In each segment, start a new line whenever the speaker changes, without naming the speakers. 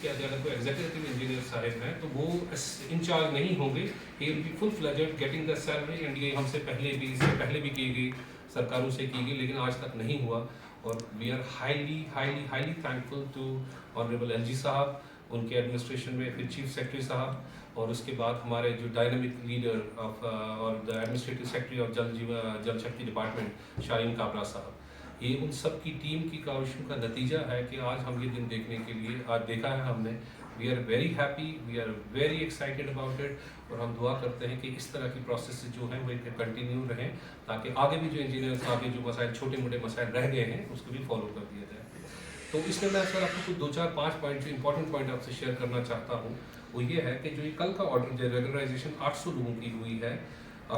कि अगर कोई एग्जीक्यूटिव इंजीनियर साहब हैं तो वो इंचार्ज नहीं होंगे, he will be full fledged getting the salary, and ये हमसे इससे पहले भी की गई, सरकारों से की गई, लेकिन आज तक नहीं हुआ। और we are highly highly highly thankful to honourable LG साहब, उनके एडमिनिस्ट्रेशन में, फिर चीफ सेक्रेटरी साहब, और उसके बाद हमारे जो डायनामिक लीडर ऑफ और द एडमिनिस्ट्रेटिव सेक्रेटरी ऑफ जल शक्ति डिपार्टमेंट शाहीन काबरा साहब, ये उन सब की टीम की काविशों का नतीजा है कि आज हम ये दिन देखने के लिए आज देखा है हमने। We are very happy, we are very excited about it, और हम दुआ करते हैं कि इस तरह की प्रोसेस जो है वो कंटिन्यू रहें, ताकि आगे भी जो इंजीनियर्स आगे जो मसाइल छोटे मोटे मसाइल रह गए हैं उसको भी फॉलो कर दिया जाए। तो इसमें मैं सर आपको कुछ 2-4-5 पॉइंट जो इंपॉर्टेंट पॉइंट आपसे शेयर करना चाहता हूँ, वो ये है कि जो ये कल का ऑर्डर जो रेगुलराइजेशन 800 लोगों की हुई है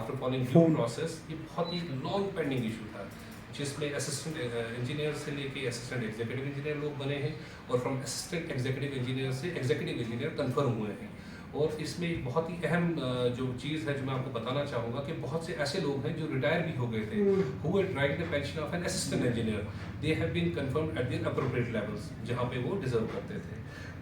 आफ्टर फॉलोइंग ड्यू प्रोसेस, ये बहुत ही लॉन्ग पेंडिंग इशू था, जिसमें असिस्टेंट इंजीनियर से लेके असिस्टेंट एग्जीक्यूटिव इंजीनियर लोग बने हैं, और फ्रॉम असिस्टेंट एग्जीक्यूटिव इंजीनियर से एग्जीक्यूटिव इंजीनियर कन्फर्म हुए हैं। और इसमें एक बहुत ही अहम जो चीज़ है जो मैं आपको बताना चाहूँगा कि बहुत से ऐसे लोग हैं जो रिटायर भी हो गए थे, who had drive the pension of an assistant engineer, they have been confirmed at their appropriate levels, जहाँ पे वो डिजर्व करते थे।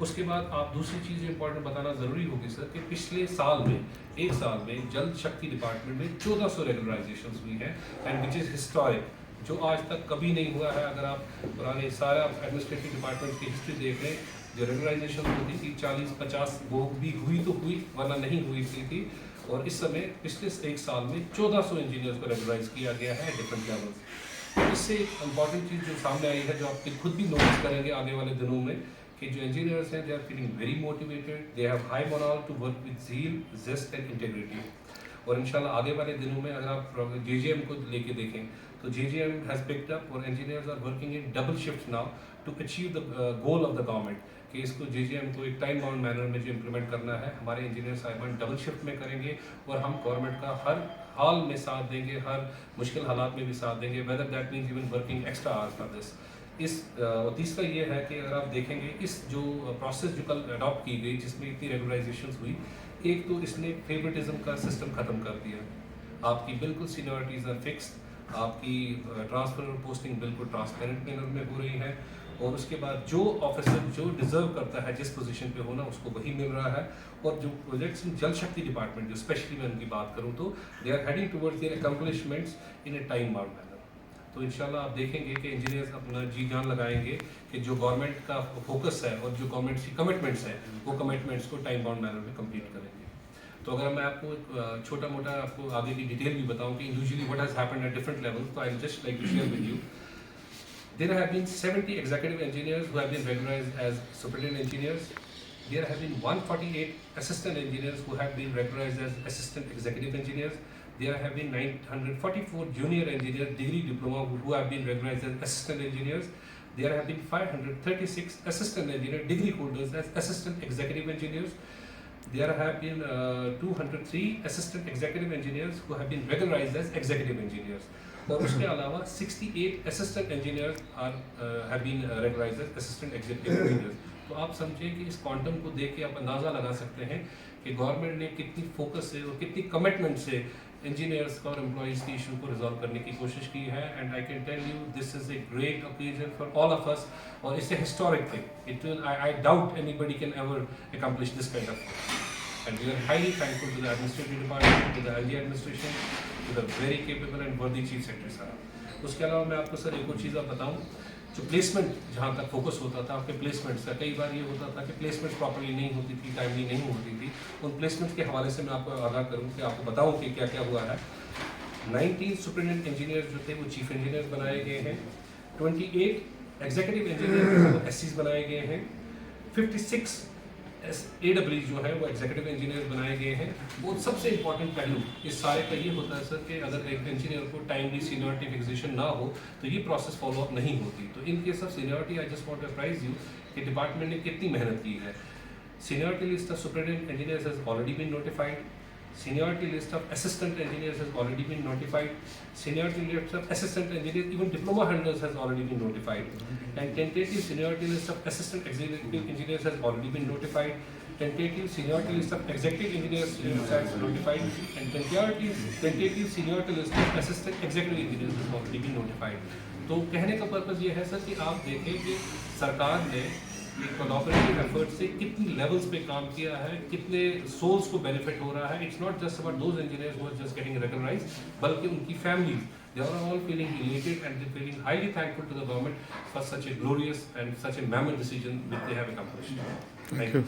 उसके बाद आप दूसरी चीज़ इंपॉर्टेंट बताना ज़रूरी होगी सर कि पिछले साल में, एक साल में जल शक्ति डिपार्टमेंट में 1400 रेगुलराइजेशन हुई हैं, एंड विच इज़ हिस्टोरिक, जो आज तक कभी नहीं हुआ है। अगर आप पुराने सारा एडमिनिस्ट्रेटिव डिपार्टमेंट की हिस्ट्री देख लें, जो रेगुलराइजेशन होती थी 40-50 वो भी हुई तो हुई, वरना नहीं हुई थी। और इस समय पिछले एक साल में 1400 इंजीनियर्स को रेगुलराइज किया गया है डिफरेंट लेवल्स। इससे एक इम्पॉर्टेंट चीज़ जो सामने आई है, जो आप खुद भी नोटिस करेंगे आने वाले दिनों में, कि जो इंजीनियर्स हैं they are feeling very motivated, they have high moral to work with zeal, zest and integrity. और इंशाल्लाह आगे वाले दिनों में अगर आप JJM को लेके देखें तो JJM हैज़ पिक्ड अप, और engineers are working in double shift now to achieve the goal of the government, कि इसको JJM को एक टाइम बाउंड मैनर में जो इम्प्लीमेंट करना है, हमारे इंजीनियर साहिबान डबल शिफ्ट में करेंगे, और हम गवर्नमेंट का हर हाल में साथ देंगे, हर मुश्किल हालात में भी साथ देंगे, whether that means even working extra hours for this. तीसरा ये है कि अगर आप देखेंगे इस जो प्रोसेस जो कल अडॉप्ट की गई, जिसमें इतनी रेगुलराइजेशन हुई, एक तो इसने फेवरेटिज्म का सिस्टम ख़त्म कर दिया, आपकी बिल्कुल सीनियरिटीज़ आर फिक्स्ड, आपकी ट्रांसफ़र और पोस्टिंग बिल्कुल ट्रांसपेरेंट मैनर में हो रही है, और उसके बाद जो ऑफिसर जो डिज़र्व करता है जिस पोजीशन पे होना उसको वही मिल रहा है। और जो प्रोजेक्ट्स इन जल शक्ति डिपार्टमेंट जो स्पेशली मैं उनकी बात करूँ तो they are heading towards their accomplishments in a time bound manner. तो इंशाल्लाह आप देखेंगे कि इंजीनियर्स अपना जी जान लगाएंगे कि जो गवर्नमेंट का फोकस है और जो गवर्नमेंट की कमिटमेंट्स हैं, वो कमिटमेंट्स को टाइम बाउंड मैनर में कंप्लीट करेंगे। तो अगर मैं आपको एक छोटा मोटा आपको आगे की डिटेल भी बताऊं कि usually what has happened at different levels, तो I will just like to share with you. There have been 70 executive engineers who have been recognized as superintendent engineers. There have been 148 assistant engineers who have been recognized as assistant executive engineers. There have been 944 junior engineer degree diploma who have been recognized as assistant engineers. There have been 536 assistant engineer degree holders as assistant executive engineers. There have been 203 assistant executive engineers who have been recognized as executive engineers. और उसके अलावा 68 assistant engineers have been regularised as assistant executive engineers. तो आप समझिए कि इस quantum को देख के आप अंदाज़ा लगा सकते हैं कि गवर्नमेंट ने कितनी फोकस से और कितनी कमिटमेंट से इंजीनियर्स का और एम्प्लॉइज़ की इशू को रिजॉल्व करने की कोशिश की है। And I can tell you this is a great occasion for all of us, और इससे historic thing, it will I doubt anybody can ever accomplish this kind of. And we are highly thankful to the administrative department, to the LG administration, to the very capable and worthy chief secretary साहब। उसके अलावा मैं आपको sir एक और चीज़ आप बताऊँ, जो प्लेसमेंट जहाँ तक फोकस होता था आपके प्लेसमेंट्स का, कई बार ये होता था कि प्लेसमेंट प्रॉपर्ली नहीं होती थी, टाइमली नहीं होती थी। उन प्लेसमेंट्स के हवाले से मैं आपको आगाह करूँ कि आपको बताऊँ कि क्या क्या हुआ है। 19 सुपरिटेंडेंट इंजीनियर जो थे वो चीफ इंजीनियर बनाए गए हैं, 28 एग्जीक्यूटिव इंजीनियर SCs बनाए गए हैं, 56 AWE जो है वो एग्जीक्यूटिव इंजीनियर बनाए गए हैं। वो सबसे इंपॉर्टेंट पहलू इस सारे का ये होता है सर कि अगर एक इंजीनियर को टाइमली सीनियरिटी फिक्सेशन ना हो तो ये प्रोसेस फॉलो अप नहीं होती। तो in case of seniority I just want to apprise you कि डिपार्टमेंट ने कितनी मेहनत की है। Seniority list of superintendent engineers has already been notified, seniority list of assistant engineers has already been notified, seniority list of assistant engineers, even diploma holders has already been notified, and tentative seniority list of assistant executive engineers has already been notified, tentative seniority list of executive engineers has notified, and tentative seniority list of assistant executive engineers has already been notified। तो कहने का purpose ये है sir कि आप देखें कि सरकार ने एक कोलैबोरेटिव एफर्ट से कितनी लेवल्स पे काम किया है, कितने सोल्स को बेनिफिट हो रहा है. It's not just about those engineers who are just getting recognised, बल्कि उनकी families, they are all feeling elated and they're feeling highly thankful to the government for such a glorious and such a mammoth decision which they have accomplished. Thank you.